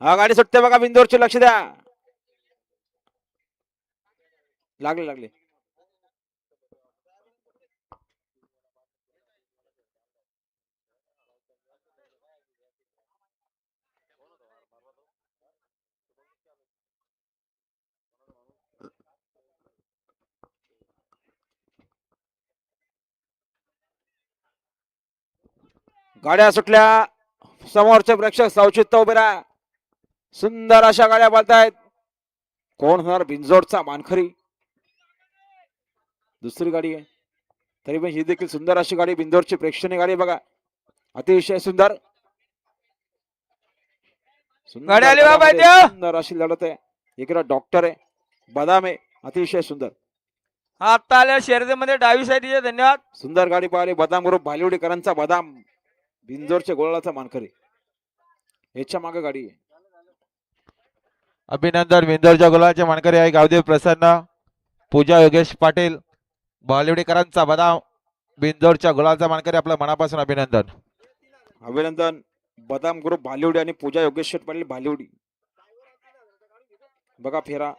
हा गाडी सुटते बघा बिंदोरची, लक्ष द्या. लागले लागले. गाड्या सुटल्या. समोरचे प्रेक्षक सावचित्त उभे राहा. सुंदर अशा गाड्या बोलतायत. कोण होणार बिंजोडचा मानखरी? दुसरी गाडी आहे तरी पण ही देखील सुंदर अशी गाडी, बिंदोरची प्रेक्षणीय गाडी बघा, अतिशय सुंदर. सुंदर अशी लढत आहे. इकडे डॉक्टर आहे, बदाम आहे, अतिशय सुंदर. आता आल्या शर्यतीमध्ये डावी साईडचे धन्यवाद. सुंदर गाडी पाहिली. बदाम ग्रुप भालिवडीकरांचा बदाम, बिंजोरच्या गोळाचा मानकरी. याच्या मागे गाडी आहे. अभिनंदन. बिंदोरच्या गोळाचे मानकरी आहे गावदेव प्रसन्न, पूजा योगेश पाटील, भालिवडीकरांचा बदाम, बिंदोरच्या गोळाचा मानकरी. आपल्या मनापासून अभिनंदन. अभिनंदन. बदाम ग्रुप भालिवडी आणि पूजा योगेश पाटील भालिवडी. बघा फेरा.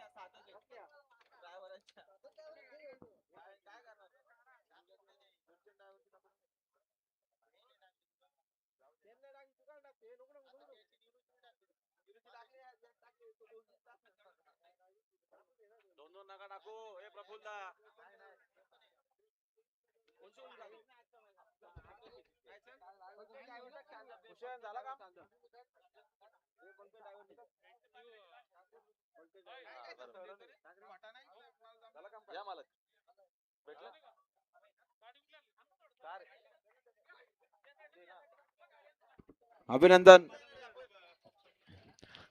अभिनंदन.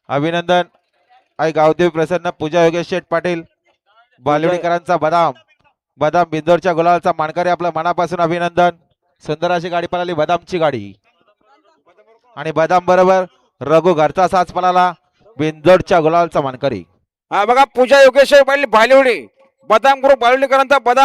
अभिनंदन. आई गावदेव प्रसन्न, पूजा योगेश शेठ पाटील, भालिवडीकरांचा बदाम, बदाम बिंदोरच्या गुलालचा मानकरी. आपल्या मनापासून अभिनंदन. सुंदर अशी गाडी पळाली बदामची गाडी, आणि बदाम बरोबर रघु घरचा साज पळाला, बिंदोरच्या गुलालचा मानकरी. हा बघा पूजा योगेश पाटील भालिवडी, बदाम ग्रुप भालिवडीकरांचा बदाम.